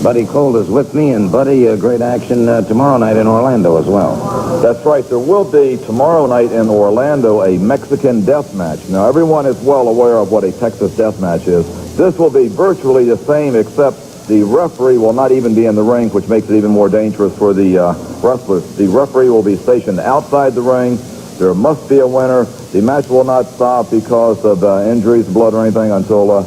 Buddy Colt is with me, and Buddy, great action tomorrow night in Orlando as well. That's right. There will be tomorrow night in Orlando a Mexican death match. Now, everyone is well aware of what a Texas death match is. This will be virtually the same, except the referee will not even be in the ring, which makes it even more dangerous for the wrestlers. The referee will be stationed outside the ring. There must be a winner. The match will not stop because of injuries, blood, or anything until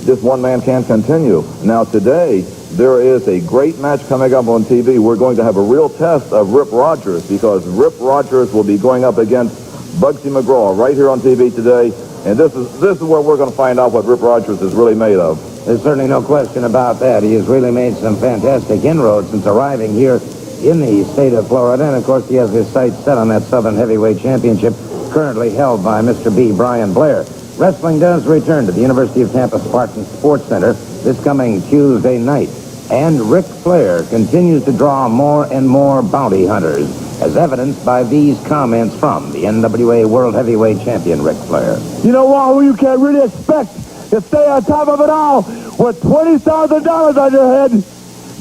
just one man can't continue. Now, today, there is a great match coming up on TV. We're going to have a real test of Rip Rogers, because Rip Rogers will be going up against Bugsy McGraw right here on TV today. And this is where we're going to find out what Rip Rogers is really made of. There's certainly no question about that. He has really made some fantastic inroads since arriving here in the state of Florida. And, of course, he has his sights set on that Southern Heavyweight Championship currently held by Mr. B. Brian Blair. Wrestling does return to the University of Tampa Spartan Sports Center this coming Tuesday night. And Ric Flair continues to draw more and more bounty hunters, as evidenced by these comments from the NWA World Heavyweight Champion, Ric Flair. You know what? Who you can't really expect to stay on top of it all with $20,000 on your head.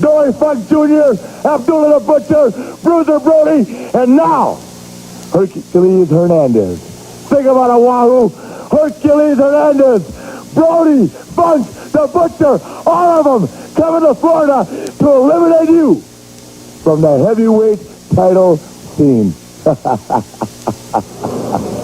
Dory Funk Jr., Abdullah the Butcher, Bruiser Brody, and now Hercules Hernandez. Think about it, Wahoo. Hercules Hernandez, Brody, Funk, the Butcher, all of them coming to Florida to eliminate you from the heavyweight title scene.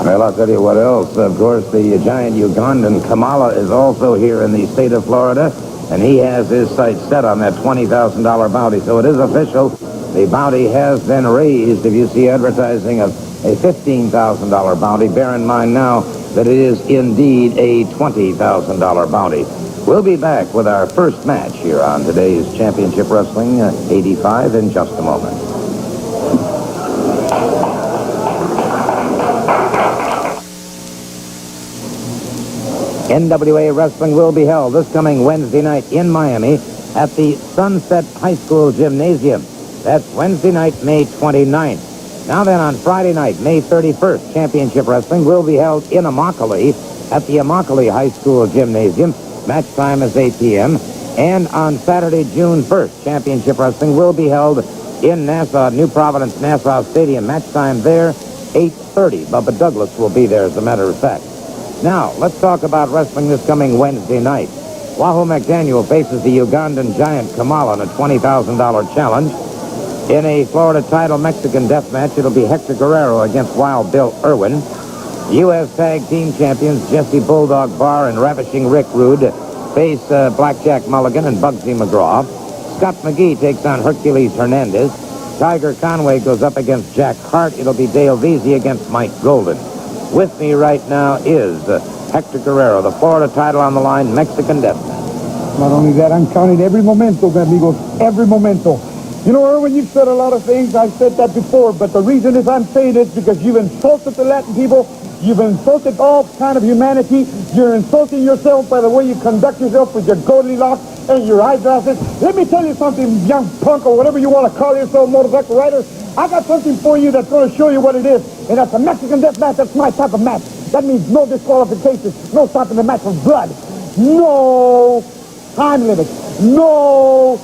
Well, I'll tell you what else. Of course, the giant Ugandan Kamala is also here in the state of Florida, and he has his sights set on that $20,000 bounty. So it is official. The bounty has been raised. If you see advertising of a $15,000 bounty, bear in mind now that it is indeed a $20,000 bounty. We'll be back with our first match here on today's Championship Wrestling 85 in just a moment. NWA Wrestling will be held this coming Wednesday night in Miami at the Sunset High School Gymnasium. That's Wednesday night, May 29th. Now then, on Friday night, May 31st, Championship Wrestling will be held in Immokalee at the Immokalee High School Gymnasium. Match time is 8 p.m. And on Saturday, June 1st, Championship Wrestling will be held in Nassau, New Providence, Nassau Stadium. Match time there, 8:30. Bubba Douglas will be there, as a matter of fact. Now, let's talk about wrestling this coming Wednesday night. Wahoo McDaniel faces the Ugandan giant Kamala in a $20,000 challenge. In a Florida title Mexican death match, it'll be Hector Guerrero against Wild Bill Irwin. U.S. Tag Team Champions Jesse Bulldog Barr and Ravishing Rick Rude face Blackjack Mulligan and Bugsy McGraw. Scott McGee takes on Hercules Hernandez. Tiger Conway goes up against Jack Hart. It'll be Dale Veazey against Mike Golden. With me right now is Hector Guerrero, the Florida title on the line, Mexican death match. Not only that, I'm counting every momento, amigos, every momento. You know, Irwin, you've said a lot of things. I've said that before, but the reason is I'm saying it because you've insulted the Latin people. You've insulted all kind of humanity. You're insulting yourself by the way you conduct yourself with your Goldilocks and your eyeglasses. Let me tell you something, young punk, or whatever you want to call yourself, motorcycle rider. I got something for you that's going to show you what it is. And that's a Mexican death match. That's my type of match. That means no disqualifications, no stopping the match for blood, no time limit, no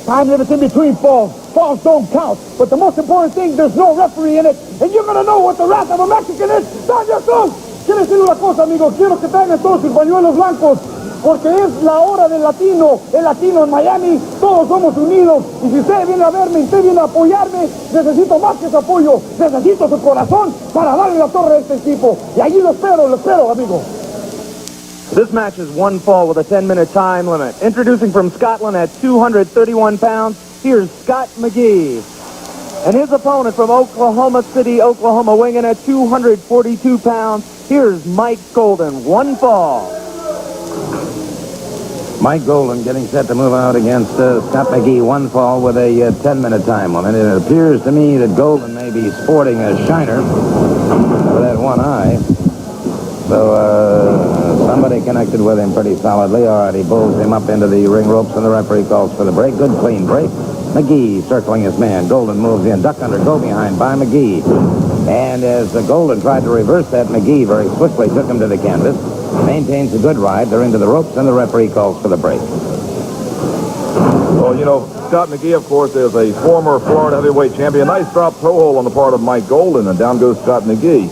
time limits in between falls. Falls don't count. But the most important thing, there's no referee in it. And you're going to know what the wrath of a Mexican is. ¡Dale, son! Quiero decir una cosa, amigo. Quiero que traigan todos sus pañuelos blancos. Porque es la hora del latino. El latino en Miami. Todos somos unidos. Y si usted viene a verme, usted viene a apoyarme, necesito más que su apoyo. Necesito su corazón para darle la torre a este tipo. Y allí lo espero, amigo. This match is one fall with a 10-minute time limit. Introducing from Scotland at 231 pounds, here's Scott McGee. And his opponent from Oklahoma City, Oklahoma, weighing in at 242 pounds, here's Mike Golden. One fall. Mike Golden getting set to move out against Scott McGee. One fall with a 10-minute time limit. It appears to me that Golden may be sporting a shiner for that one eye. So somebody connected with him pretty solidly. All right, he bulls him up into the ring ropes, and the referee calls for the break. Good, clean break. McGee circling his man. Golden moves in. Duck under, go behind by McGee. And as Golden tried to reverse that, McGee very swiftly took him to the canvas. Maintains a good ride. They're into the ropes, and the referee calls for the break. Well, you know, Scott McGee, of course, is a former Florida heavyweight champion. Nice drop toe hold on the part of Mike Golden, and down goes Scott McGee.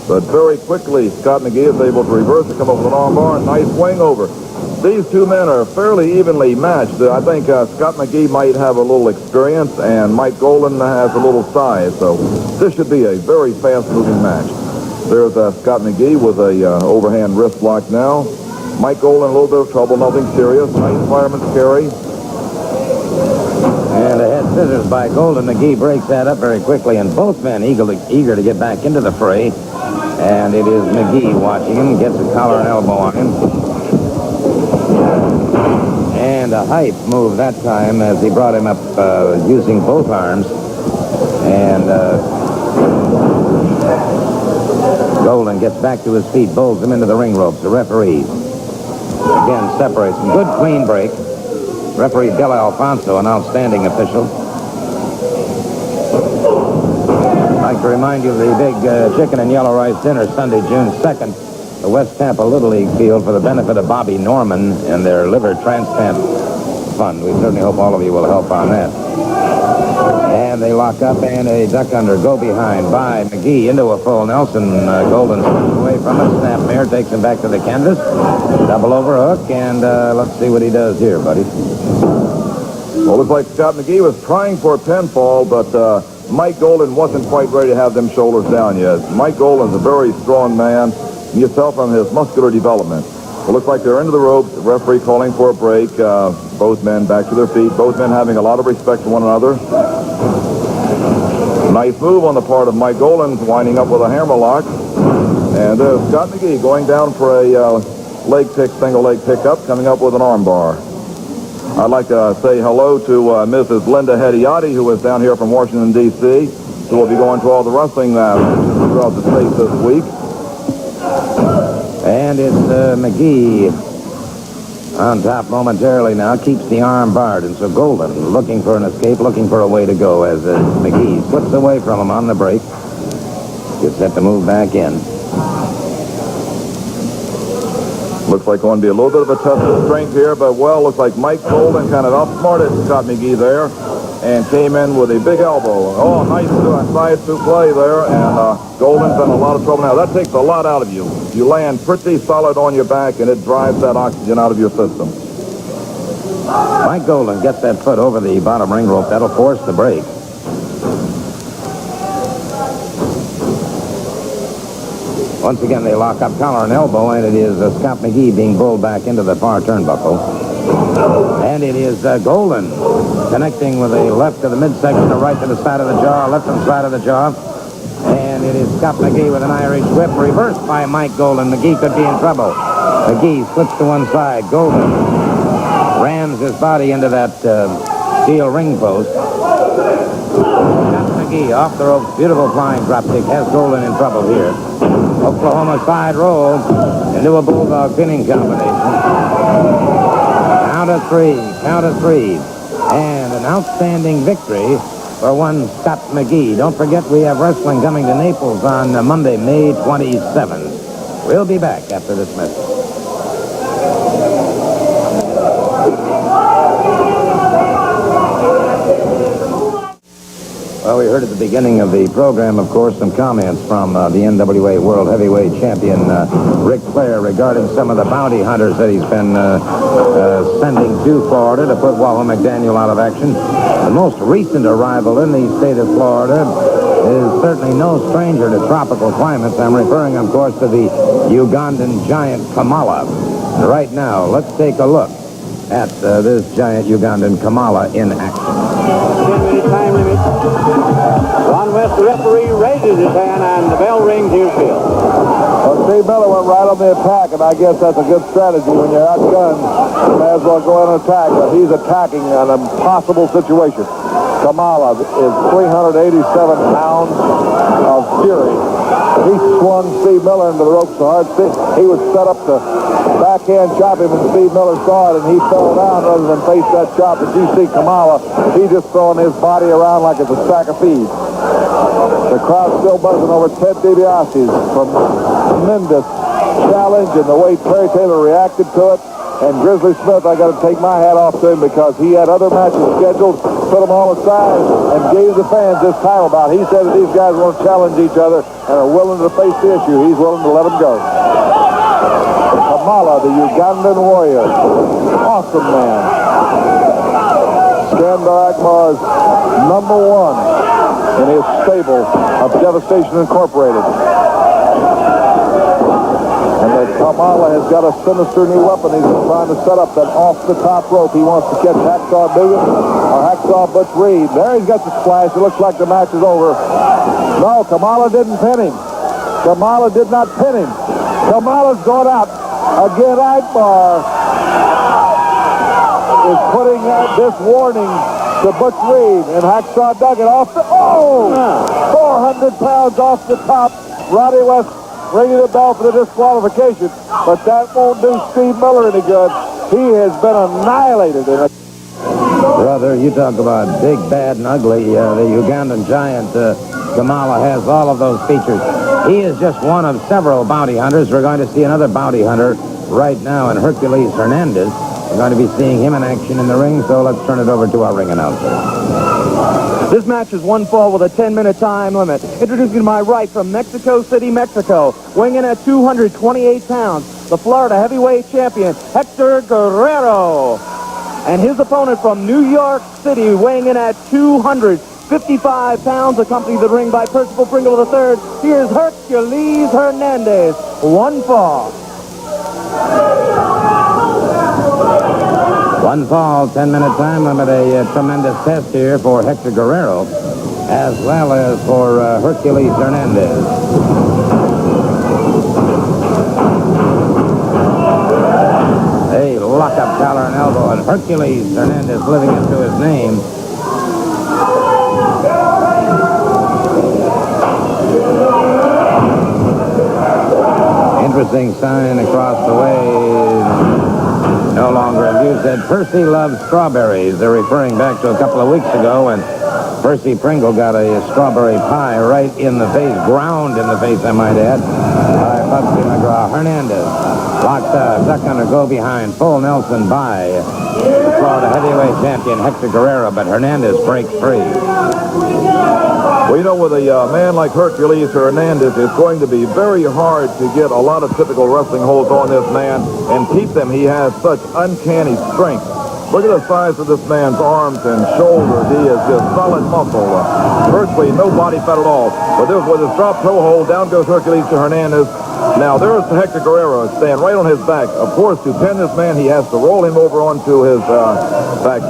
But very quickly, Scott McGee is able to reverse it, come up with an arm bar, and nice swing over. These two men are fairly evenly matched. I think Scott McGee might have a little experience, and Mike Golden has a little size. So this should be a very fast-moving match. There's Scott McGee with a overhand wrist block now. Mike Golden in a little bit of trouble, nothing serious. Nice fireman's carry. And a head scissors by Golden. McGee breaks that up very quickly, and both men eager to get back into the fray. And it is McGee watching him, gets a collar and elbow on him. And a hype move that time as he brought him up using both arms. And Golden gets back to his feet, bowls him into the ring ropes. The referee again separates him. Good clean break. Referee Del Alfonso, an outstanding official. I'd like to remind you of the big chicken and yellow rice dinner Sunday, June 2nd. The West Tampa Little League field for the benefit of Bobby Norman and their liver transplant fund. We certainly hope all of you will help on that. And they lock up and a duck under go behind by McGee into a full Nelson. Golden slips away from it. Snapmare takes him back to the canvas. Double overhook, and let's see what he does here, buddy. Well, looks like Scott McGee was trying for a pinfall, but Mike Golden wasn't quite ready to have them shoulders down yet. Mike Golden's a very strong man. You can tell from his muscular development. It looks like they're into the ropes. The referee calling for a break. Both men back to their feet. Both men having a lot of respect for one another. Nice move on the part of Mike Golden, winding up with a hammerlock. And Scott McGee going down for a single leg pickup, coming up with an armbar. I'd like to say hello to Mrs. Linda Hediotti, who is down here from Washington, D.C., who will be going to all the wrestling matches throughout the state this week. And it's McGee on top momentarily now, keeps the arm barred, and so Golden looking for an escape, looking for a way to go as McGee slips away from him on the break. Gets set to move back in. Looks like going to be a little bit of a test of strength here, but looks like Mike Golden kind of outsmarted Scott McGee there and came in with a big elbow. Oh, nice side souffle there, and Golden's in a lot of trouble now. That takes a lot out of you. You land pretty solid on your back, and it drives that oxygen out of your system. Mike Golden gets that foot over the bottom ring rope. That'll force the break. Once again, they lock up collar and elbow, and it is Scott McGee being pulled back into the far turnbuckle. And it is Golden connecting with a left to the midsection, a right to the side of the jaw, left to the side of the jaw. And it is Scott McGee with an Irish whip, reversed by Mike Golden. McGee could be in trouble. McGee slips to one side. Golden rams his body into that steel ring post. Scott McGee off the ropes. Beautiful flying drop kick. Has Golden in trouble here. Oklahoma side roll into a bulldog pinning combination. Count of three. And an outstanding victory for one Scott McGee. Don't forget we have wrestling coming to Naples on Monday, May 27th. We'll be back after this message. Well, we heard at the beginning of the program, of course, some comments from the NWA World Heavyweight Champion Ric Flair regarding some of the bounty hunters that he's been sending to Florida to put Wahoo McDaniel out of action. The most recent arrival in the state of Florida is certainly no stranger to tropical climates. I'm referring, of course, to the Ugandan giant Kamala. Right now, let's take a look at this giant Ugandan Kamala in action. 10-minute time limit. Ron West, the referee, raises his hand, and the bell rings. Here's Bill. Well, Steve Miller went right on the attack, and I guess that's a good strategy. When you're outgunned, you may as well go on an attack, but he's attacking an impossible situation. Kamala is 387 pounds of fury. He swung Steve Miller into the ropes so hard. He was set up to backhand chop him, and Steve Miller saw it, and he fell down rather than face that chop. But you see Kamala, he just throwing his body around like it's a sack of feed. The crowd still buzzing over Ted DiBiase's tremendous challenge and the way Terry Taylor reacted to it. And Grizzly Smith, I got to take my hat off to him because he had other matches scheduled, put them all aside, and gave the fans this title bout. He said that these guys want to challenge each other and are willing to face the issue. He's willing to let them go. Kamala, the Ugandan warrior. Awesome man. Skandar Akbar's #1 in his stable of Devastation Incorporated. And the Kamala has got a sinister new weapon. He's been trying to set up that off-the-top rope. He wants to catch Hacksaw Dugan or Hacksaw Butch Reed. There he's got the splash. It looks like the match is over. No, Kamala didn't pin him. Kamala did not pin him. Kamala's going out. Again, Akbar is putting this warning to Butch Reed and Hacksaw Duggan off the... 400 pounds off the top. Roddy West ringing the bell for the disqualification, but that won't do Steve Miller any good. He has been annihilated in it. Brother, you talk about big, bad, and ugly. The Ugandan giant, Kamala, has all of those features. He is just one of several bounty hunters. We're going to see another bounty hunter right now in Hercules Hernandez. We're going to be seeing him in action in the ring, so let's turn it over to our ring announcer. This match is one fall with a 10-minute time limit. Introducing to my right from Mexico City, Mexico, weighing in at 228 pounds, the Florida heavyweight champion, Hector Guerrero. And his opponent from New York City, weighing in at 255 pounds, accompanied the ring by Percival Pringle III. Here's Hercules Hernandez. One fall. One fall, 10-minute time limit, a tremendous test here for Hector Guerrero, as well as for Hercules Hernandez. A lock-up collar and elbow, and Hercules Hernandez living into his name. Interesting sign across the way. No longer in view, said Percy loves strawberries. They're referring back to a couple of weeks ago when Percy Pringle got a strawberry pie right in the face, ground in the face, I might add, by Bugsy McGraw. Hernandez locked up, duck under, go behind, full Nelson by the Florida heavyweight champion Hector Guerrero, but Hernandez breaks free. Well, you know, with a man like Hercules Hernandez, it's going to be very hard to get a lot of typical wrestling holds on this man and keep them. He has such uncanny strength. Look at the size of this man's arms and shoulders. He is just solid muscle. Virtually no body fat at all. But with his drop toe hold, down goes Hercules to Hernandez. Now, there's Hector Guerrero staying right on his back. Of course, to pin this man, he has to roll him over onto his back.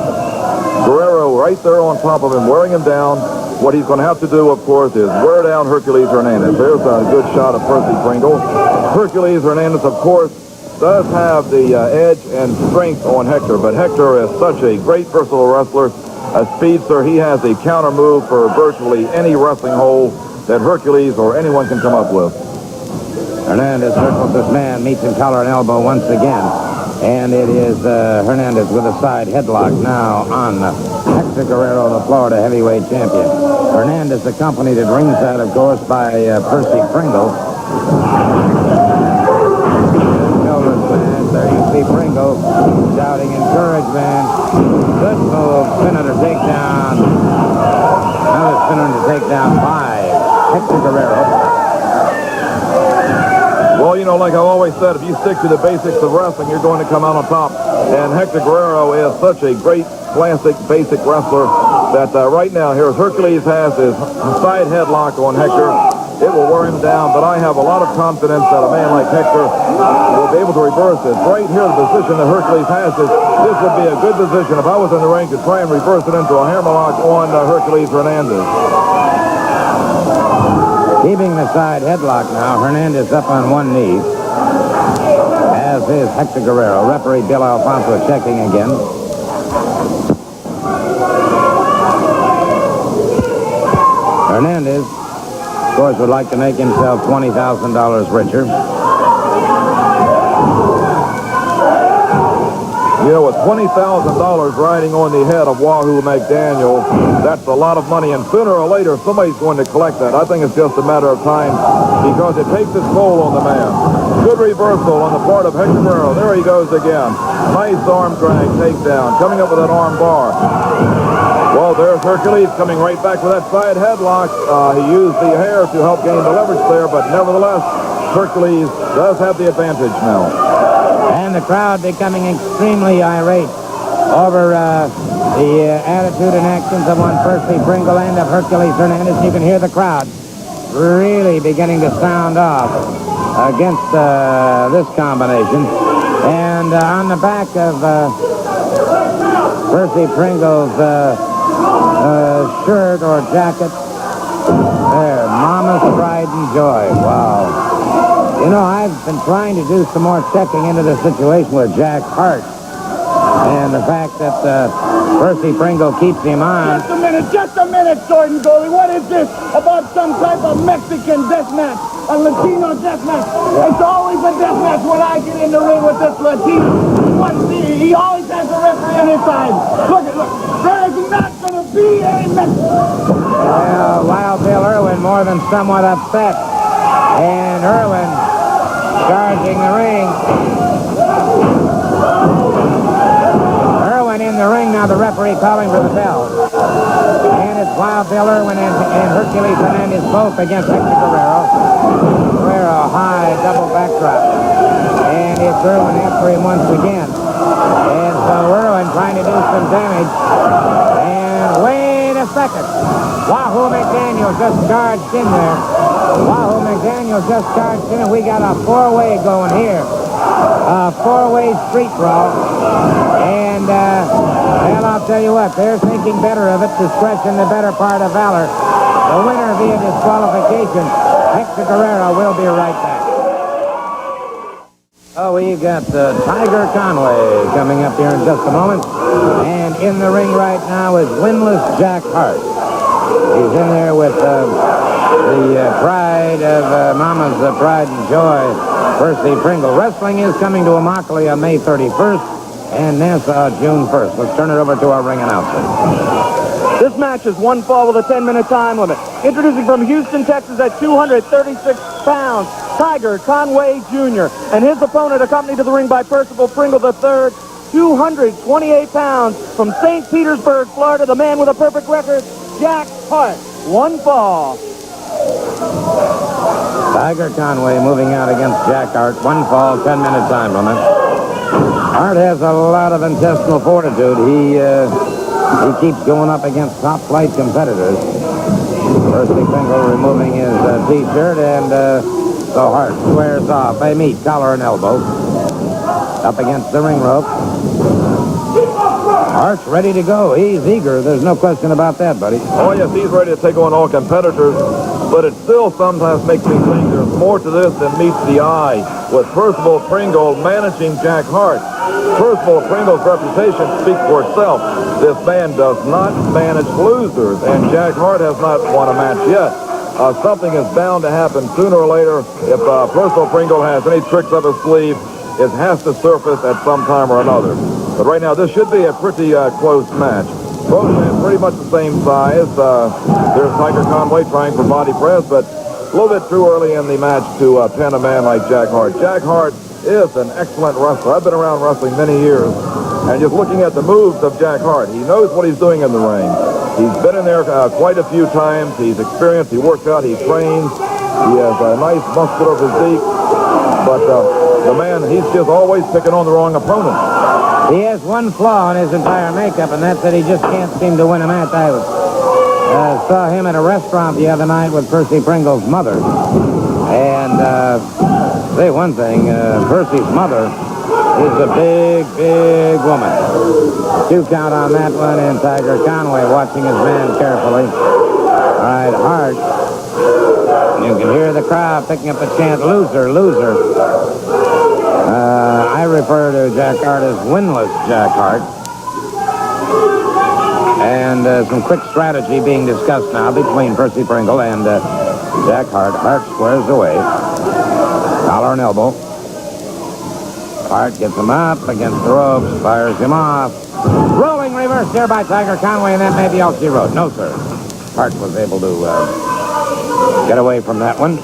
Guerrero right there on top of him, wearing him down. What he's going to have to do, of course, is wear down Hercules Hernandez. There's a good shot of Percy Pringle. Hercules Hernandez, of course, does have the edge and strength on Hector, but Hector is such a great versatile wrestler, a speedster. He has a counter move for virtually any wrestling hold that Hercules or anyone can come up with. Hernandez circles this man, meets him collar and elbow once again. And it is Hernandez with a side headlock now on Hector Guerrero, the Florida heavyweight champion. Hernandez accompanied at ringside, of course, by Percy Pringle. There you see Pringle shouting encouragement. Good move, spin under takedown. Another spin under takedown by Hector Guerrero. Well, you know, like I've always said, if you stick to the basics of wrestling, you're going to come out on top. And Hector Guerrero is such a great, classic, basic wrestler that right now, here's Hercules has his side headlock on Hector. It will wear him down, but I have a lot of confidence that a man like Hector will be able to reverse this. Right here, the position that Hercules has is, this would be a good position if I was in the ring to try and reverse it into a hammerlock on Hercules Hernandez. Keeping the side headlock now, Hernandez up on one knee, as is Hector Guerrero. Referee Bill Alfonso checking again. Hernandez, of course, would like to make himself $20,000 richer. You know, with $20,000 riding on the head of Wahoo McDaniel, that's a lot of money, and sooner or later, somebody's going to collect that. I think it's just a matter of time because it takes its toll on the man. Good reversal on the part of Hector Guerrero. There he goes again. Nice arm drag takedown, coming up with that arm bar. Well, there's Hercules coming right back with that side headlock. He used the hair to help gain the leverage there, but nevertheless, Hercules does have the advantage now. And the crowd becoming extremely irate over the attitude and actions of one Percy Pringle and of Hercules Hernandez. You can hear the crowd really beginning to sound off against this combination. And on the back of Percy Pringle's shirt or jacket, there, Mama's Pride and Joy. Wow. You know, I've been trying to do some more checking into the situation with Jack Hart. And the fact that Percy Pringle keeps him on. Just a minute, Jordan Goalie. What is this about some type of Mexican death match? A Latino death match? It's always a death match when I get in the ring with this Latino. He always has a referee on his side. Look. There's not going to be any Mexican. Well, Wild Bill Irwin more than somewhat upset. And Irwin charging the ring. Irwin in the ring now, the referee calling for the bell. And it's Wild Bill Irwin and Hercules Hernandez both against Hector Guerrero. Guerrero, high double backdrop. And it's Irwin after him once again. And so Irwin trying to do some damage. And wait a second. Wahoo McDaniel just charged in there. Wahoo McDaniel just charged in, and we got a four-way going here. A four-way street brawl. And, well, I'll tell you what, they're thinking better of it, discretion the better part of valor. The winner via disqualification, Hector Guerrero, will be right back. Oh, we've got Tiger Conway coming up here in just a moment. And in the ring right now is winless Jack Hart. He's in there with the pride of Mama's Pride and Joy, Percy Pringle. Wrestling is coming to Immokalee on May 31st and Nassau June 1st. Let's turn it over to our ring announcer. This match is one fall with a 10-minute time limit. Introducing from Houston, Texas at 236 pounds, Tiger Conway Jr. and his opponent accompanied to the ring by Percival Pringle III, 228 pounds from St. Petersburg, Florida, the man with a perfect record, Jack Hart. One fall. Tiger Conway moving out against Jack Hart. One fall, 10-minute time limit. Hart has a lot of intestinal fortitude. He keeps going up against top-flight competitors. Percy Pringle removing his T-shirt, and so Hart squares off. They meet, collar and elbow. Up against the ring rope. Hart's ready to go. He's eager. There's no question about that, buddy. Oh, yes, he's ready to take on all competitors, but it still sometimes makes me think there's more to this than meets the eye, with Percival Pringle managing Jack Hart. Percival Pringle's reputation speaks for itself. This man does not manage losers, and Jack Hart has not won a match yet. Something is bound to happen sooner or later. If Percival Pringle has any tricks up his sleeve, it has to surface at some time or another. But right now, this should be a pretty close match. Both men pretty much the same size. There's Tiger Conway trying for body press, but a little bit too early in the match to pin a man like Jack Hart. Jack Hart is an excellent wrestler. I've been around wrestling many years, and just looking at the moves of Jack Hart, he knows what he's doing in the ring. He's been in there quite a few times. He's experienced. He works out. He trains. He has a nice muscular physique, but the man, he's just always picking on the wrong opponent. He has one flaw in his entire makeup, and that's that he just can't seem to win a match. I saw him at a restaurant the other night with Percy Pringle's mother. And say one thing, Percy's mother is a big, big woman. 2 count on that one, and Tiger Conway watching his man carefully. All right, Hart. You can hear the crowd picking up a chant, loser, loser. I refer to Jack Hart as winless Jack Hart. And some quick strategy being discussed now between Percy Pringle and Jack Hart. Hart squares away. Collar and elbow. Hart gets him up against the ropes, fires him off. Rolling reverse there by Tiger Conway, and that may be all she wrote. No, sir. Hart was able to get away from that one.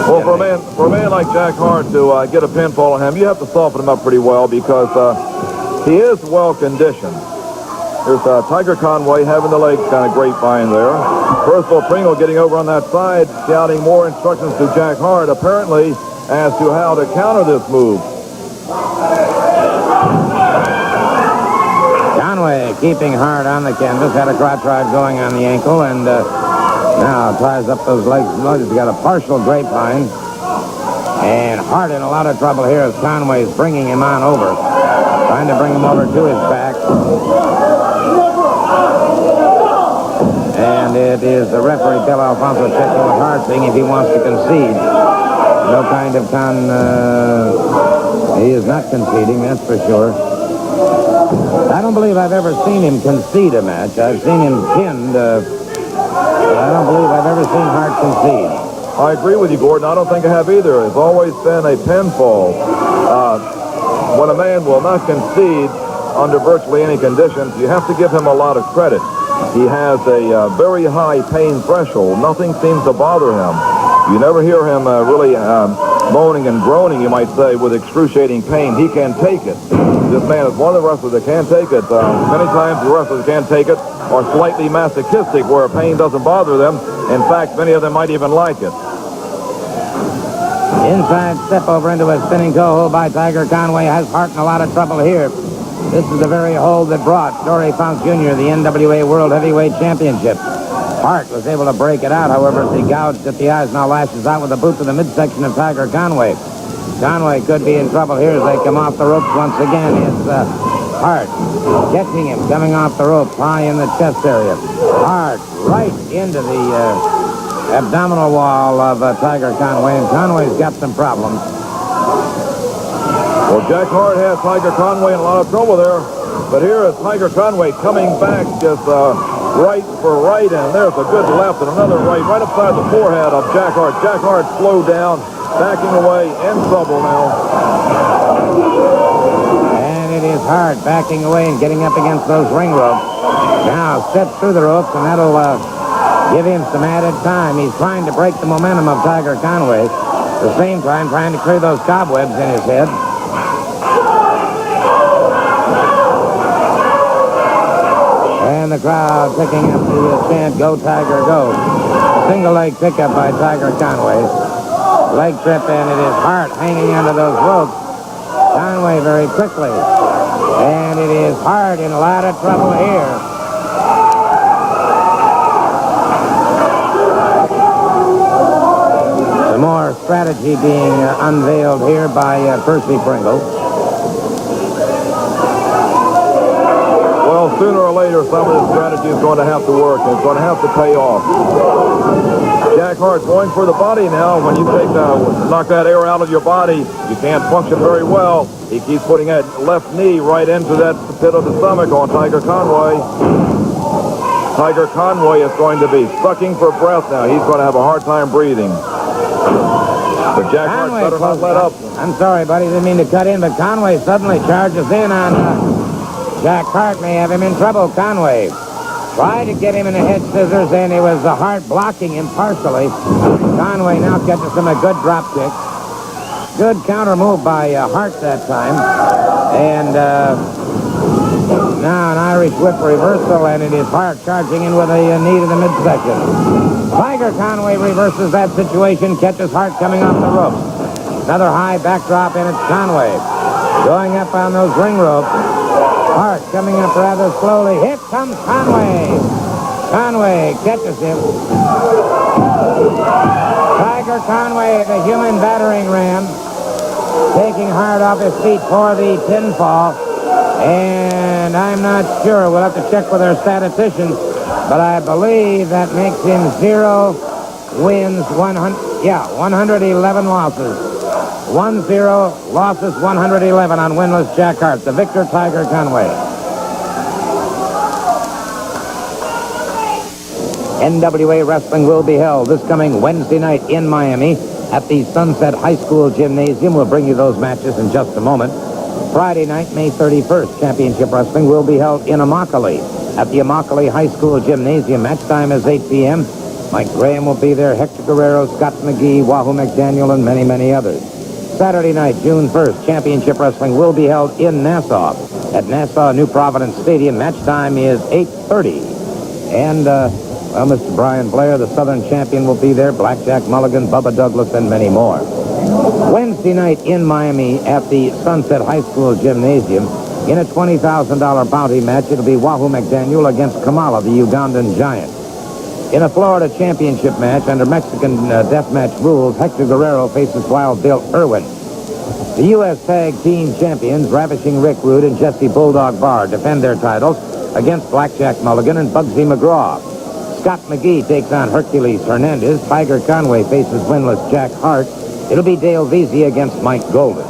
Well, for a man like Jack Hart to get a pinfall on him, you have to soften him up pretty well because he is well conditioned. Here's Tiger Conway having the legs kind of grapevine there. Percival Pringle getting over on that side, shouting more instructions to Jack Hart, apparently, as to how to counter this move. Conway keeping Hart on the canvas, had a crotch rod going on the ankle, and now ties up those legs. He's got a partial grapevine. And Hart in a lot of trouble here as Conway's bringing him on over. Trying to bring him over to his back. And it is the referee, Bill Alfonso, checking with Hart, seeing if he wants to concede. No kind of he is not conceding, that's for sure. I don't believe I've ever seen him concede a match. I've seen him pinned, but I don't believe I've ever seen Hart concede. I agree with you, Gordon. I don't think I have either. It's always been a pinfall. When a man will not concede under virtually any conditions, you have to give him a lot of credit. He has a very high pain threshold. Nothing seems to bother him. You never hear him really moaning and groaning, you might say, with excruciating pain. He can take it. This man is one of the wrestlers that can take it. Many times the wrestlers can't take it are slightly masochistic, where pain doesn't bother them. In fact, many of them might even like it. Inside step over into a spinning toe hold by Tiger Conway has Hart in a lot of trouble here. This is the very hold that brought Dory Funk Jr. the NWA World Heavyweight Championship. Hart was able to break it out, however, as he gouged at the eyes, now lashes out with a boot to the midsection of Tiger Conway. Conway could be in trouble here as they come off the ropes once again. It's Hart catching him, coming off the rope, high in the chest area. Hart right into the abdominal wall of Tiger Conway, and Conway's got some problems. Well, Jack Hart has Tiger Conway in a lot of trouble there, but here is Tiger Conway coming back just right for right, and there's a good left and another right upside the forehead of Jack Hart. Jack Hart slowed down, backing away, in trouble now. And it is Hart backing away and getting up against those ring ropes. Now steps through the ropes, and that'll give him some added time. He's trying to break the momentum of Tiger Conway. At the same time, trying to clear those cobwebs in his head. And the crowd picking up the chant, "Go Tiger, go." Single leg pickup by Tiger Conway. Leg trip, and it is Hart hanging onto those ropes. Conway very quickly. And it is Hart in a lot of trouble here. Some more strategy being unveiled here by Percy Pringle. Well, sooner or later, some of this strategy is going to have to work, and it's going to have to pay off. Jack Hart going for the body now. When you knock that air out of your body, you can't function very well. He keeps putting that left knee right into that pit of the stomach on Tiger Conway. Tiger Conway is going to be sucking for breath now. He's going to have a hard time breathing. But Jack Hart better not let up. I'm sorry, buddy. Didn't mean to cut in, but Conway suddenly charges in on Jack Hart. May have him in trouble. Conway tried to get him in the head scissors, and it was Hart blocking him partially. Conway now catches him a good drop kick. Good counter move by Hart that time. And now an Irish whip reversal, and it is Hart charging in with a knee to the midsection. Tiger Conway reverses that situation, catches Hart coming off the ropes. Another high backdrop, and it's Conway going up on those ring ropes. Hart coming up rather slowly. Here comes Conway. Conway catches him. Tiger Conway, the human battering ram, taking Hart off his feet for the pinfall. And I'm not sure. We'll have to check with our statisticians. But I believe that makes him 0 wins, 111 losses. 1-0 losses, 111 on winless Jack Hart, the victor Tiger Conway. NWA Wrestling will be held this coming Wednesday night in Miami at the Sunset High School Gymnasium. We'll bring you those matches in just a moment. Friday night, May 31st, Championship Wrestling will be held in Immokalee at the Immokalee High School Gymnasium. Match time is 8 p.m. Mike Graham will be there, Hector Guerrero, Scott McGee, Wahoo McDaniel, and many, many others. Saturday night, June 1st, Championship Wrestling will be held in Nassau at Nassau New Providence Stadium. Match time is 8:30. And, Mr. Brian Blair, the Southern champion, will be there. Blackjack Mulligan, Bubba Douglas, and many more. Wednesday night in Miami at the Sunset High School Gymnasium, in a $20,000 bounty match, it'll be Wahoo McDaniel against Kamala, the Ugandan giant. In a Florida championship match under Mexican deathmatch rules, Hector Guerrero faces Wild Bill Irwin. The U.S. Tag Team Champions, Ravishing Rick Rude and Jesse Bulldog Barr, defend their titles against Blackjack Mulligan and Bugsy McGraw. Scott McGee takes on Hercules Hernandez. Tiger Conway faces winless Jack Hart. It'll be Dale Veazey against Mike Golden.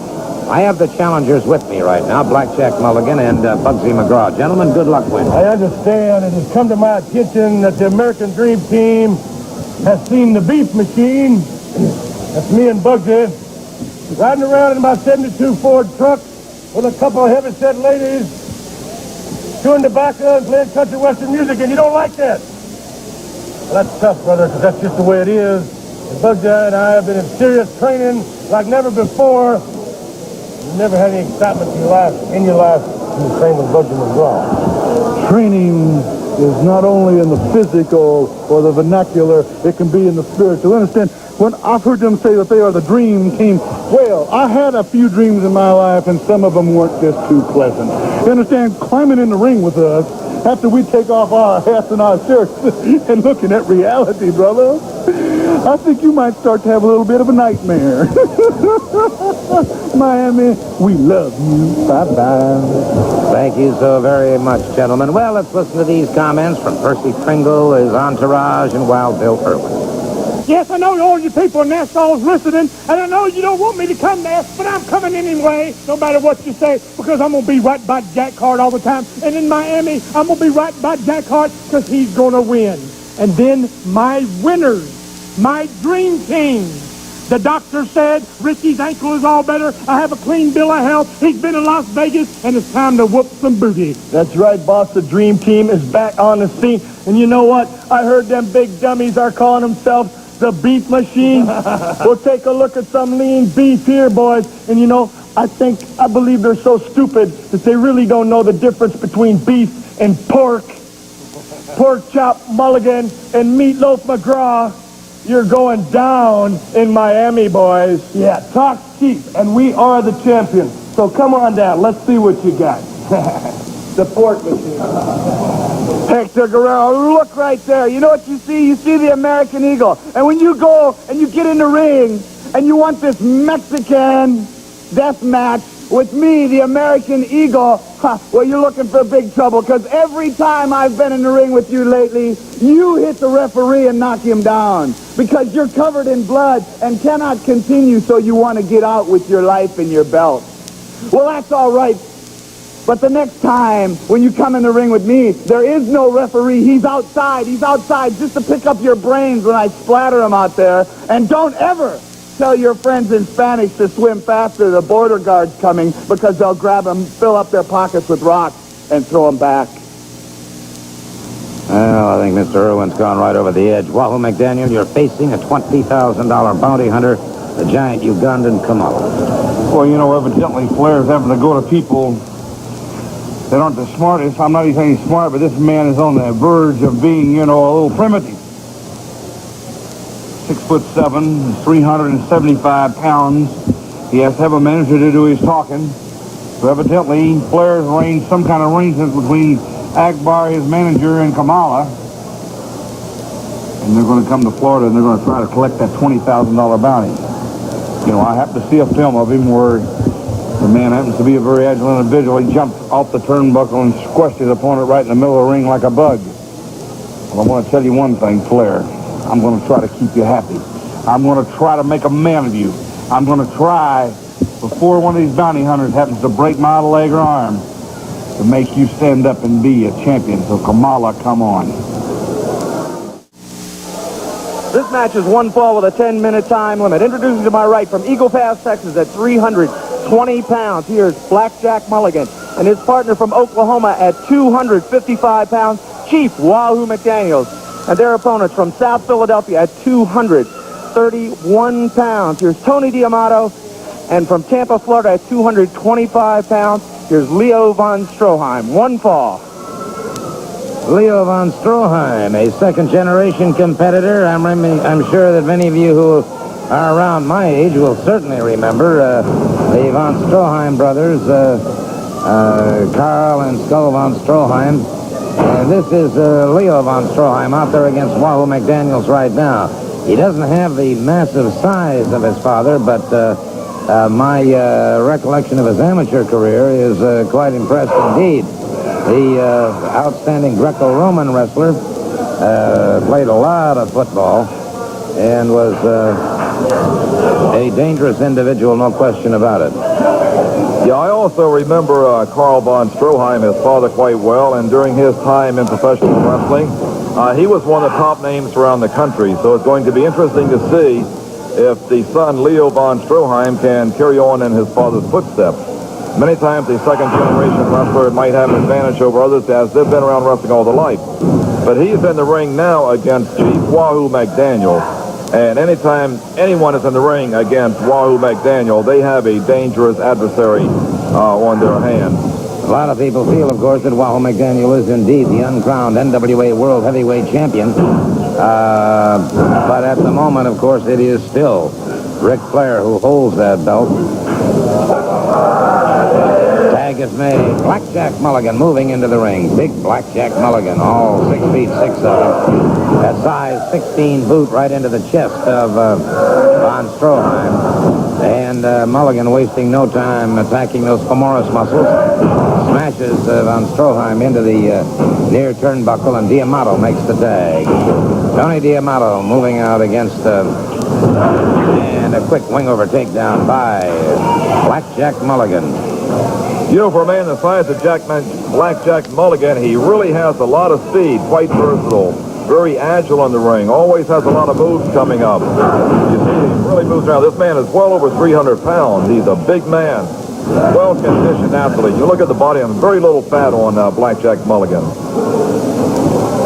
I have the challengers with me right now, Blackjack Mulligan and Bugsy McGraw. Gentlemen, good luck with. I understand it has come to my attention that the American Dream Team has seen the beef machine. That's me and Bugsy riding around in my 72 Ford truck with a couple of heavy-set ladies chewing tobacco and playing country western music, and you don't like that. Well, that's tough, brother, because that's just the way it is. And Bugsy and I have been in serious training like never before. You never had any excitement in your life when you trained with Bugsy McGraw. Training is not only in the physical or the vernacular, it can be in the spiritual. Understand, when I've heard them say that they are the dream team, well, I had a few dreams in my life, and some of them weren't just too pleasant. You understand, climbing in the ring with us after we take off our hats and our shirts and looking at reality, brother, I think you might start to have a little bit of a nightmare. Miami, we love you. Bye-bye. Thank you so very much, gentlemen. Well, let's listen to these comments from Percy Pringle, his entourage, and Wild Bill Irwin. Yes, I know all you people in Nassau is listening, and I know you don't want me to come there, but I'm coming anyway, no matter what you say, because I'm going to be right by Jack Hart all the time. And in Miami, I'm going to be right by Jack Hart because he's going to win. And then my winners, my dream team. The doctor said Richie's ankle is all better. I have a clean bill of health. He's been in Las Vegas, and it's time to whoop some booty. That's right, boss. The dream team is back on the scene. And you know what? I heard them big dummies are calling themselves the beef machine. We'll take a look at some lean beef here, boys. And you know, I believe they're so stupid that they really don't know the difference between beef and pork. Pork chop Mulligan and meatloaf McGraw. You're going down in Miami, boys. Yeah, talk cheap, and we are the champions. So come on down. Let's see what you got. The pork machine. Hector Guerrero, look right there. You know what you see? You see the American Eagle. And when you go and you get in the ring and you want this Mexican death match with me, the American Eagle, well, you're looking for big trouble, because every time I've been in the ring with you lately, you hit the referee and knock him down because you're covered in blood and cannot continue, so you want to get out with your life in your belt. Well, that's all right. But the next time when you come in the ring with me, there is no referee. He's outside. He's outside just to pick up your brains when I splatter him out there. And don't ever tell your friends in Spanish to swim faster. The border guard's coming, because they'll grab them, fill up their pockets with rocks, and throw them back. Well, I think Mr. Irwin's gone right over the edge. Wahoo McDaniel, you're facing a $20,000 bounty hunter, the giant Ugandan Kamala. Well, you know, evidently Flair's having to go to people that aren't the smartest. I'm not even saying he's smart, but this man is on the verge of being, you know, a little primitive. 6'7", 375 pounds. He has to have a manager to do his talking. So evidently, Flair's arranged some kind of arrangement between Akbar, his manager, and Kamala. And they're going to come to Florida and they're going to try to collect that $20,000 bounty. You know, I happened to see a film of him where the man happens to be a very agile individual. He jumped off the turnbuckle and squashed his opponent right in the middle of the ring like a bug. Well, I want to tell you one thing, Flair. I'm going to try to keep you happy. I'm going to try to make a man of you. I'm going to try, before one of these bounty hunters happens to break my leg or arm, to make you stand up and be a champion. So, Kamala, come on. This match is one fall with a 10-minute time limit. Introducing to my right from Eagle Pass, Texas at 320 pounds, here's Blackjack Mulligan. And his partner from Oklahoma at 255 pounds, Chief Wahoo McDaniel. And their opponents from South Philadelphia at 231 pounds. Here's Tony D'Amato. And from Tampa, Florida at 225 pounds, here's Leo von Stroheim. One fall. Leo von Stroheim, a second-generation competitor. I'm sure that many of you who are around my age will certainly remember the von Stroheim brothers, Carl and Skull von Stroheim. This is Leo von Stroheim out there against Wahoo McDaniels right now. He doesn't have the massive size of his father, but my recollection of his amateur career is quite impressed indeed. The outstanding Greco-Roman wrestler played a lot of football and was a dangerous individual, no question about it. Yeah, I also remember Carl von Stroheim, his father, quite well, and during his time in professional wrestling, he was one of the top names around the country, so it's going to be interesting to see if the son, Leo von Stroheim, can carry on in his father's footsteps. Many times a second-generation wrestler might have an advantage over others as they've been around wrestling all their life. But he's in the ring now against Chief Wahoo McDaniel. And anytime anyone is in the ring against Wahoo McDaniel, they have a dangerous adversary on their hands. A lot of people feel, of course, that Wahoo McDaniel is indeed the uncrowned NWA World Heavyweight Champion. But at the moment, of course, it is still Ric Flair who holds that belt. Tag is made. Blackjack Mulligan moving into the ring. Big Blackjack Mulligan, all 6 feet 6 of him. That size 16 boot right into the chest of von Stroheim. And Mulligan, wasting no time attacking those femoris muscles, smashes von Stroheim into the near turnbuckle, and D'Amato makes the tag. Tony D'Amato moving out against and a quick wing-over takedown by Blackjack Mulligan. You know, for a man the size of Blackjack Mulligan, he really has a lot of speed, quite versatile, very agile on the ring, always has a lot of moves coming up. You see, he really moves around. This man is well over 300 pounds. He's a big man, well-conditioned athlete. You look at the body, and very little fat on Blackjack Mulligan.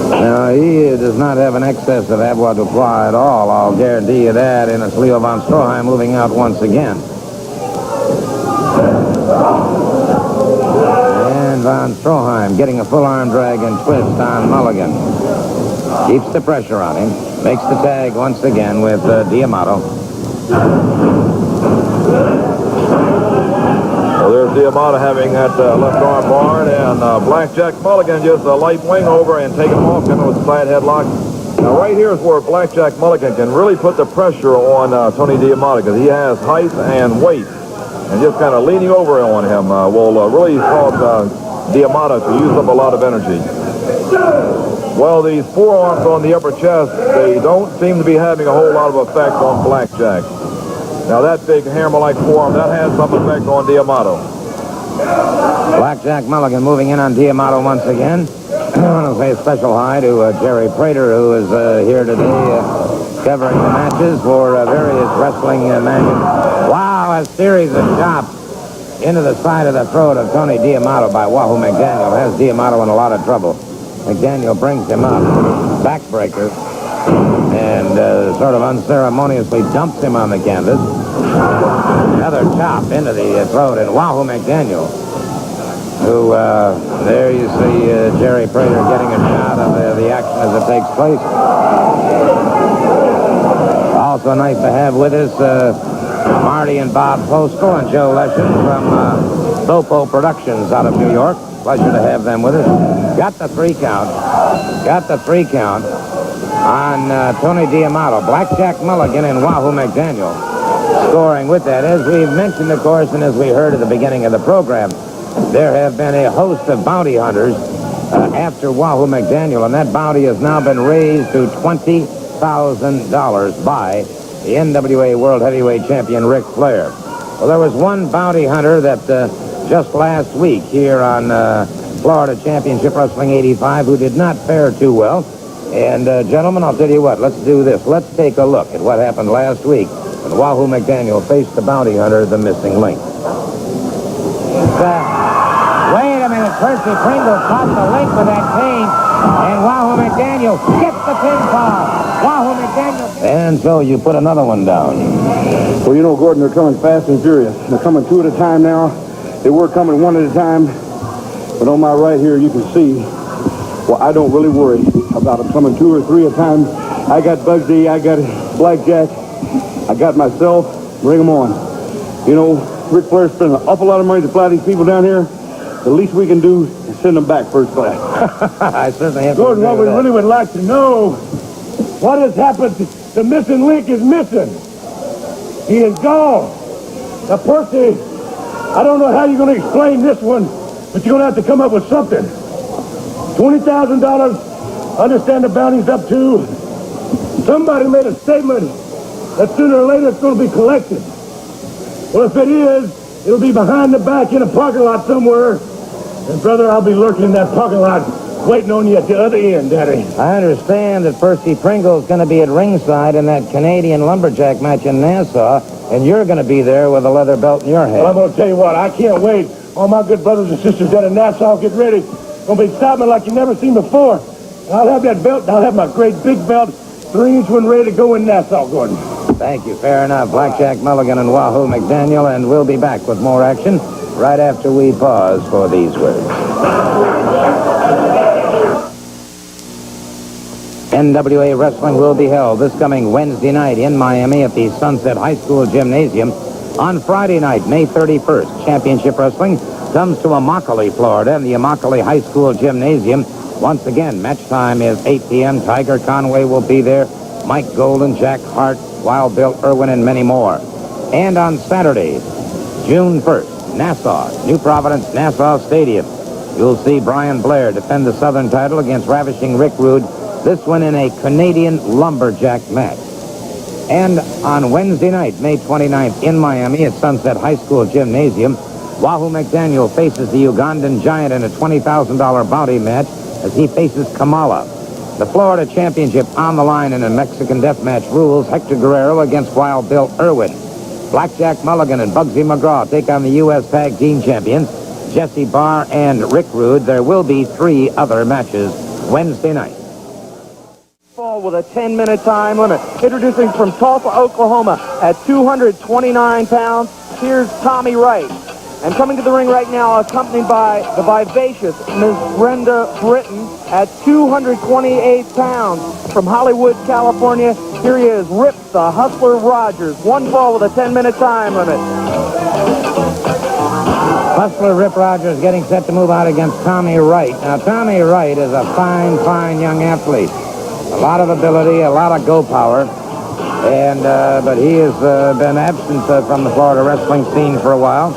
Now, he does not have an excess of avoirdupois at all, I'll guarantee you that, and it's Leo von Stroheim moving out once again. And von Stroheim getting a full arm drag and twist on Mulligan. Keeps the pressure on him. Makes the tag once again with D'Amato. Well, there's D'Amato having that left arm barred, and Blackjack Mulligan just a light wing over and take him off, coming with a side headlock. Now, right here is where Blackjack Mulligan can really put the pressure on Tony D'Amato, because he has height and weight. And just kind of leaning over on him will really cause D'Amato to use up a lot of energy. Well, these forearms on the upper chest, they don't seem to be having a whole lot of effect on Blackjack. Now, that big hammer-like forearm, that has some effect on D'Amato. Blackjack Mulligan moving in on D'Amato once again. I want to say a special hi to Jerry Prater, who is here today covering the matches for various wrestling magazines. Wow, a series of chops into the side of the throat of Tony D'Amato by Wahoo McDaniel has D'Amato in a lot of trouble. McDaniel brings him up, backbreaker, and sort of unceremoniously dumps him on the canvas. Another chop into the throat, and Wahoo McDaniel, who, there you see Jerry Prater getting a shot of the action as it takes place. Also nice to have with us Marty and Bob Postal and Joe Leshin from Sopo Productions out of New York. Pleasure to have them with us. Got the 3 count. Got the 3 count on Tony D'Amato. Blackjack Mulligan and Wahoo McDaniel scoring with that. As we've mentioned, of course, and as we heard at the beginning of the program, there have been a host of bounty hunters after Wahoo McDaniel, and that bounty has now been raised to $20,000 by the NWA World Heavyweight Champion Ric Flair. Well, there was one bounty hunter that just last week here on Florida Championship Wrestling 85 who did not fare too well. And, gentlemen, I'll tell you what, let's do this. Let's take a look at what happened last week when Wahoo McDaniel faced the bounty hunter, the missing link. Wait a minute. Percy Pringle caught the link with that cane, and Wahoo McDaniel gets the pinfall. Wahoo McDaniel. And so you put another one down. Well, you know, Gordon, they're coming fast and furious. They're coming two at a time now. They were coming one at a time. But on my right here, you can see, well, I don't really worry about them coming two or three at a time. I got Bugsy, I got Blackjack, I got myself. Bring them on. You know, Ric Flair spent an awful lot of money to fly these people down here. The least we can do is send them back first class. I certainly have to Gordon, agree what with we that. really would like to know, what has happened? The missing link is missing. He is gone. Now, Percy, I don't know how you're going to explain this one, but you're going to have to come up with something. $20,000, understand the bounty's up to. Somebody made a statement that sooner or later it's going to be collected. Well, if it is, it'll be behind the back in a parking lot somewhere. And, brother, I'll be lurking in that parking lot waiting on you at the other end, Daddy. I understand that Percy Pringle's going to be at ringside in that Canadian lumberjack match in Nassau, and you're going to be there with a leather belt in your hand. Well, I'm going to tell you what, I can't wait. All my good brothers and sisters down in Nassau, get ready. Going to be excitement like you've never seen before. And I'll have that belt, and I'll have my great big belt, 3-inch one ready to go in Nassau, Gordon. Thank you. Fair enough. Blackjack Mulligan and Wahoo McDaniel, and we'll be back with more action right after we pause for these words. NWA Wrestling will be held this coming Wednesday night in Miami at the Sunset High School Gymnasium. On Friday night, May 31st, Championship Wrestling comes to Immokalee, Florida, in the Immokalee High School Gymnasium. Once again, match time is 8 p.m. Tiger Conway will be there, Mike Golden, Jack Hart, Wild Bill Irwin, and many more. And on Saturday, June 1st, Nassau, New Providence, Nassau Stadium. You'll see Brian Blair defend the Southern title against Ravishing Rick Rude, this one in a Canadian lumberjack match. And on Wednesday night, May 29th, in Miami at Sunset High School Gymnasium, Wahoo McDaniel faces the Ugandan Giant in a $20,000 bounty match as he faces Kamala. The Florida Championship on the line in a Mexican death match rules Hector Guerrero against Wild Bill Irwin. Blackjack Mulligan and Bugsy McGraw take on the U.S. Tag Team Champions, Jesse Barr and Rick Rude. There will be 3 other matches Wednesday night. With a 10-minute time limit. Introducing from Tulsa, Oklahoma at 229 pounds, here's Tommy Wright. And coming to the ring right now, accompanied by the vivacious Ms. Brenda Britton at 228 pounds. From Hollywood, California, here he is, Rip the Hustler Rogers. One fall with a 10-minute time limit. Hustler Rip Rogers getting set to move out against Tommy Wright. Now, Tommy Wright is a fine, fine young athlete. A lot of ability, a lot of go power, and but he has been absent from the Florida wrestling scene for a while.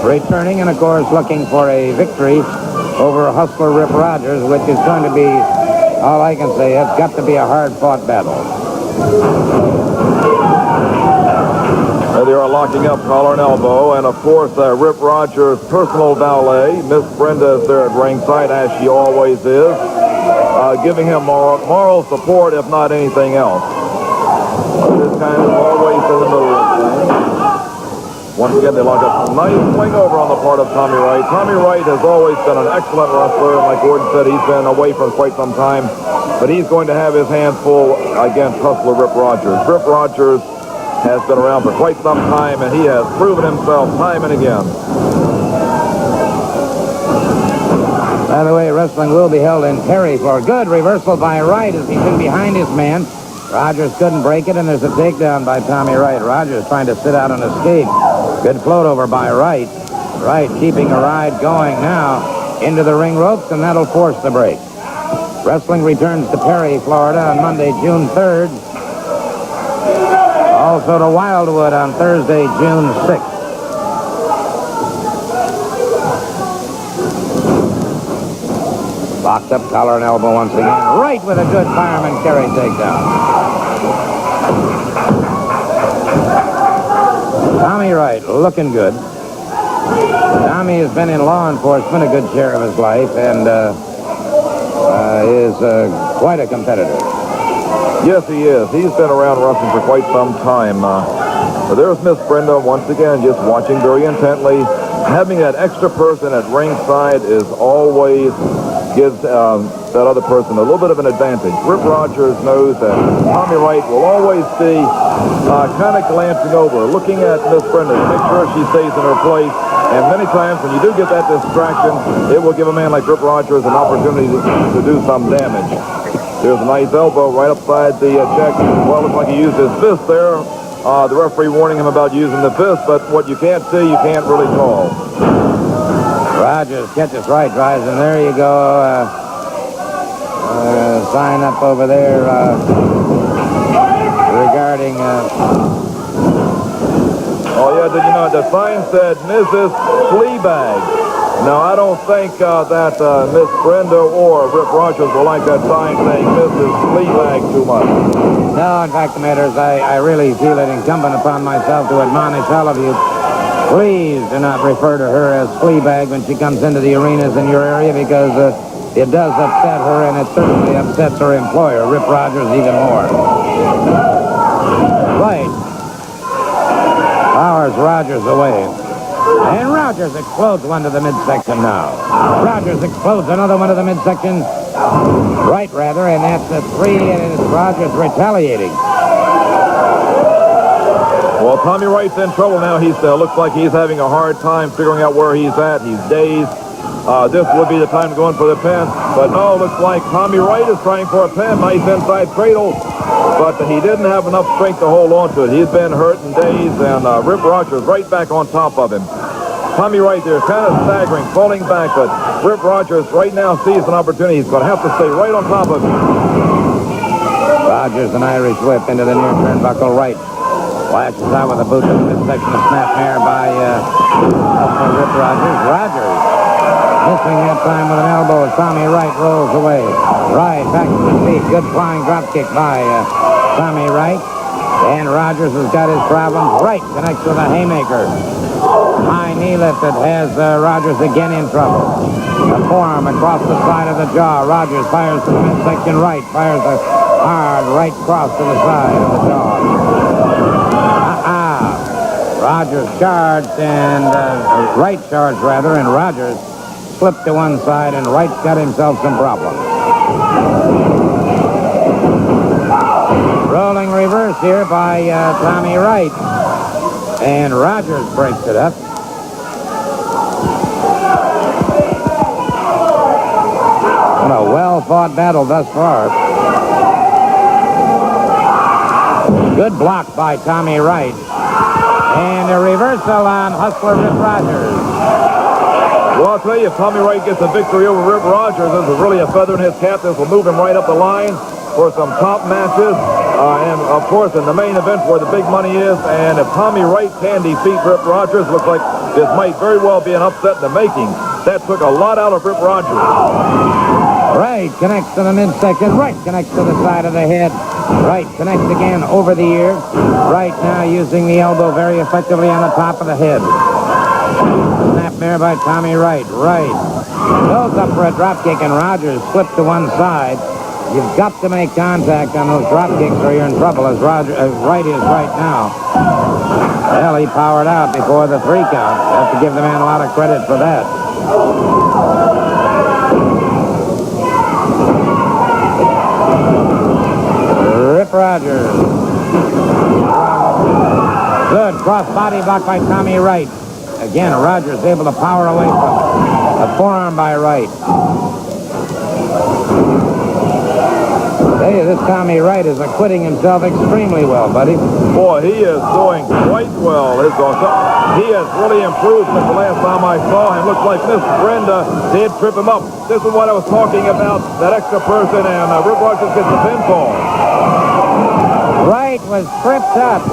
Returning, and of course, looking for a victory over Hustler Rip Rogers, which is going to be, all I can say, it's got to be a hard-fought battle. They are locking up collar and elbow, and of course, Rip Rogers' personal valet, Miss Brenda, is there at ringside, as she always is. Giving him moral support, if not anything else. This kind is always in the middle of things. Once again, they lock up. Nice swing over on the part of Tommy Wright. Tommy Wright has always been an excellent wrestler, and like Gordon said, he's been away for quite some time. But he's going to have his hands full against Hustler Rip Rogers. Rip Rogers has been around for quite some time, and he has proven himself time and again. By the way, wrestling will be held in Perry for a good reversal by Wright as he's in behind his man. Rogers couldn't break it, and there's a takedown by Tommy Wright. Rogers trying to sit out and escape. Good float over by Wright. Wright keeping a ride going now into the ring ropes, and that'll force the break. Wrestling returns to Perry, Florida on Monday, June 3rd. Also to Wildwood on Thursday, June 6th. Locked up collar and elbow once again. Right with a good fireman carry takedown. Tommy Wright looking good. Tommy has been in law enforcement a good share of his life, and is quite a competitor. Yes, he is. He's been around wrestling for quite some time. But there's Miss Brenda once again, just watching very intently. Having that extra person at ringside is always gives that other person a little bit of an advantage. Rip Rogers knows that Tommy Wright will always be kind of glancing over, looking at Miss Brenda to make sure she stays in her place. And many times when you do get that distraction, it will give a man like Rip Rogers an opportunity to do some damage. There's a nice elbow right upside the check. Well, looks like he used his fist there. The referee warning him about using the fist, but what you can't see, you can't really call. Rogers catches right, drives, and there you go. Sign up over there regarding... Oh, yeah, did you know, the sign said Mrs. Fleabag. Now, I don't think that Miss Brenda or Rip Rogers will like that sign saying Mrs. Fleabag too much. No, in fact, matters, I really feel it incumbent upon myself to admonish all of you. Please do not refer to her as Fleabag when she comes into the arenas in your area, because it does upset her, and it certainly upsets her employer, Rip Rogers, even more. Right. Powers Rogers away. And Rogers explodes one to the midsection now. Rogers explodes another one to the midsection. Right, rather, and that's a 3, and it's Rogers retaliating. Well, Tommy Wright's in trouble now. He looks like he's having a hard time figuring out where he's at. He's dazed. This would be the time to go in for the pin. But no, looks like Tommy Wright is trying for a pin. Nice inside cradle. But he didn't have enough strength to hold on to it. He's been hurt and dazed, and Rip Rogers right back on top of him. Tommy Wright there kind of staggering, falling back, but Rip Rogers right now sees an opportunity. He's going to have to stay right on top of him. Rogers, an Irish whip into the near turnbuckle right. Lashes out with a boot to the midsection of snapmare by Rip Rogers. Rogers missing that time with an elbow as Tommy Wright rolls away. Right, back to the feet. Good flying drop kick by Tommy Wright. And Rogers has got his problems. Wright connects with a haymaker. High knee lifted has Rogers again in trouble. A forearm across the side of the jaw. Rogers fires to the midsection right. Fires a hard right cross to the side of the jaw. Rogers charged and Wright charged rather, and Rogers slipped to one side, and Wright's got himself some problems. Rolling reverse here by Tommy Wright, and Rogers breaks it up. What a well-fought battle thus far. Good block by Tommy Wright. And a reversal on Hustler Rip Rogers. Well, I'll tell you, if Tommy Wright gets a victory over Rip Rogers, this is really a feather in his cap. This will move him right up the line for some top matches. And, of course, in the main event where the big money is. And if Tommy Wright can defeat Rip Rogers, looks like this might very well be an upset in the making. That took a lot out of Rip Rogers. Right connects to the midsection. Right connects to the side of the head. Right connects again over the ear. Right now using the elbow very effectively on the top of the head. Snapmare by Tommy Wright. Right. Goes up for a drop kick, and Rogers slipped to one side. You've got to make contact on those drop kicks or you're in trouble, as Wright is right now. Well, he powered out before the 3 count. Have to give the man a lot of credit for that. Rip Rogers. Good cross-body block by Tommy Wright. Again, Rogers able to power away from it. A forearm by Wright. Hey, this Tommy Wright is acquitting himself extremely well, buddy. Boy, he is doing quite well. He has really improved since the last time I saw him. Looks like Miss Brenda did trip him up. This is what I was talking about, that extra person, and Rip Rogers gets the pinfall. Wright was tripped up.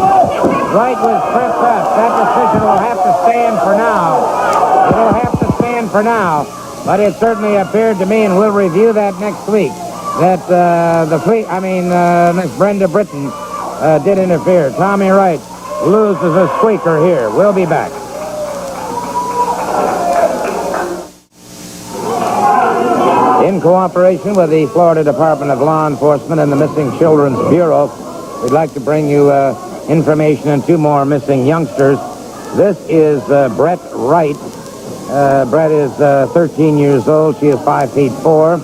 Wright was tripped up. That decision will have to stand for now. It'll have to stand for now. But it certainly appeared to me, and we'll review that next week, that Miss Brenda Britton did interfere. Tommy Wright loses a squeaker here. We'll be back. In cooperation with the Florida Department of Law Enforcement and the Missing Children's Bureau, we'd like to bring you information on 2 more missing youngsters. This is Brett Wright. Brett is 13 years old. She is 5 feet 4.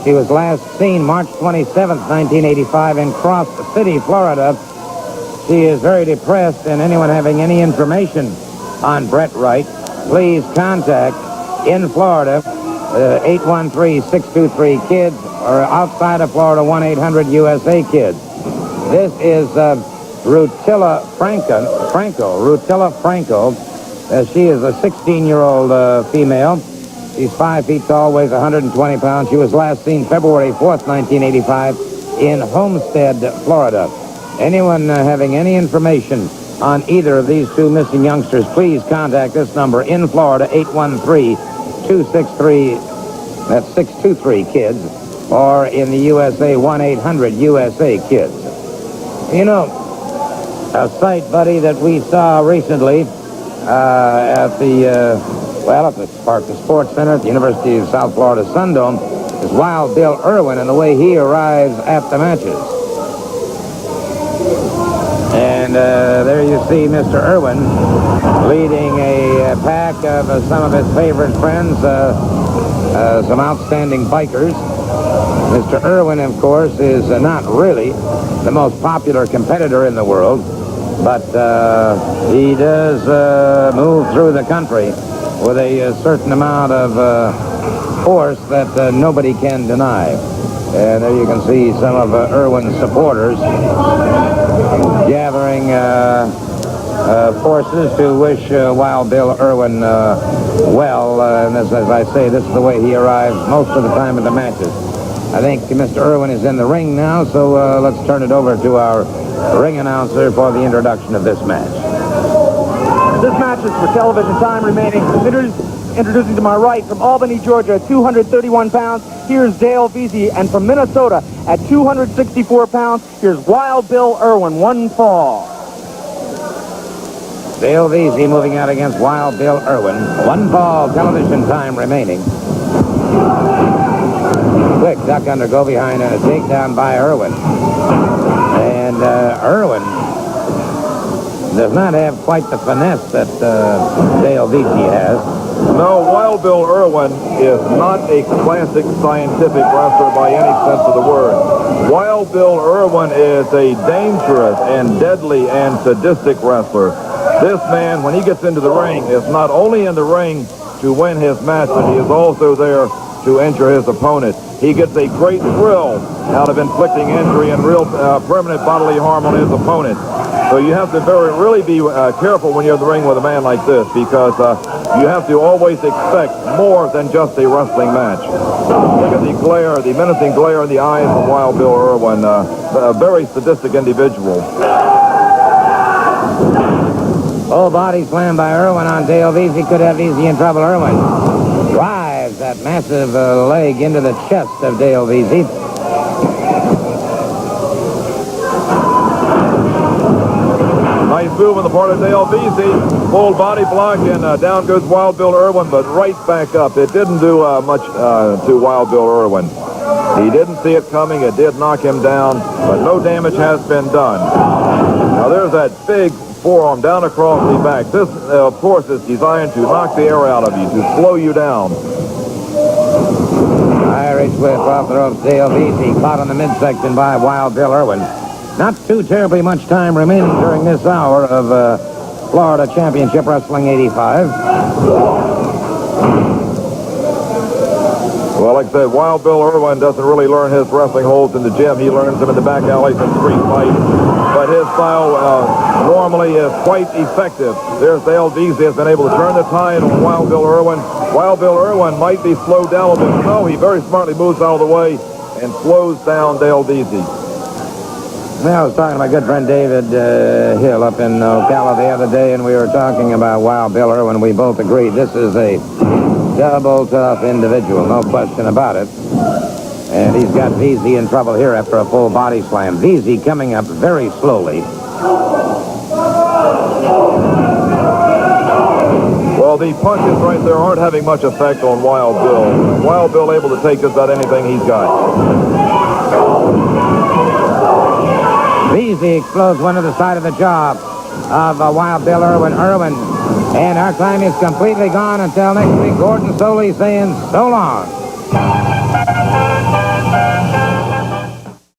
She was last seen March 27th, 1985 in Cross City, Florida. She is very depressed, and anyone having any information on Brett Wright, please contact in Florida 813-623-KIDS or outside of Florida 1-800-USA-KIDS. This is Rutilla Franco. She is a 16-year-old female. She's 5 feet tall, weighs 120 pounds. She was last seen February 4th, 1985 in Homestead, Florida. Anyone having any information on either of these 2 missing youngsters, please contact this number in Florida, 813-263-623-KIDS, or in the USA, 1-800-USA-KIDS. You know, a sight, buddy, that we saw recently at the Sports Center at the University of South Florida Sundome is Wild Bill Irwin and the way he arrives at the matches. And there you see Mr. Irwin leading a pack of some of his favorite friends, some outstanding bikers. Mr. Irwin, of course, is not really the most popular competitor in the world, but he does move through the country with a certain amount of force that nobody can deny. And there you can see some of Irwin's supporters gathering forces to wish Wild Bill Irwin well. And as I say, this is the way he arrives most of the time at the matches. I think Mr. Irwin is in the ring now, so let's turn it over to our ring announcer for the introduction of this match. This match is for television time remaining. Introducing to my right from Albany, Georgia, 231 pounds, here's Dale Veazey. And from Minnesota at 264 pounds, here's Wild Bill Irwin, 1 fall. Dale Veazey moving out against Wild Bill Irwin. 1 fall, television time remaining. Quick duck under, go behind, and a takedown by Irwin. And Irwin does not have quite the finesse that Dale Veazey has. No, Wild Bill Irwin is not a classic scientific wrestler by any sense of the word. Wild Bill Irwin is a dangerous and deadly and sadistic wrestler. This man, when he gets into the ring, is not only in the ring to win his match, but he is also there to injure his opponent. He gets a great thrill out of inflicting injury and real permanent bodily harm on his opponent. So you have to really be careful when you're in the ring with a man like this, because you have to always expect more than just a wrestling match. Look at the glare, the menacing glare in the eyes of Wild Bill Irwin, a very sadistic individual. Oh, body slam by Irwin on Dale Veazey. Could have Veazey in trouble. Irwin drives that massive leg into the chest of Dale Veazey. Nice move on the part of Dale Veazey. Full body block, and down goes Wild Bill Irwin, but right back up. It didn't do much to Wild Bill Irwin. He didn't see it coming. It did knock him down, but no damage has been done. Now there's that big forearm down across the back. This, of course, is designed to knock the air out of you, to slow you down. Irish whip off the ropes. Dale Veazey caught on the midsection by Wild Bill Irwin. Not too terribly much time remaining during this hour of Florida Championship Wrestling 85. Well, like I said, Wild Bill Irwin doesn't really learn his wrestling holds in the gym. He learns them in the back alleys and street fights. But his style normally is quite effective. There's Dale Veazey has been able to turn the tide on Wild Bill Irwin. Wild Bill Irwin might be slowed down a bit. No, he very smartly moves out of the way and slows down Dale Veazey. Well, I was talking to my good friend David Hill up in Ocala the other day, and we were talking about Wild Bill Irwin. We both agreed this is a double tough individual, no question about it. And he's got Veazey in trouble here after a full body slam. Veazey coming up very slowly. Well, Well, the punches right there aren't having much effect on Wild Bill. Wild Bill able to take just about anything he's got. Beasley explodes one to the side of the jaw of Wild Bill Irwin. And our time is completely gone until next week. Gordon Soley saying so long.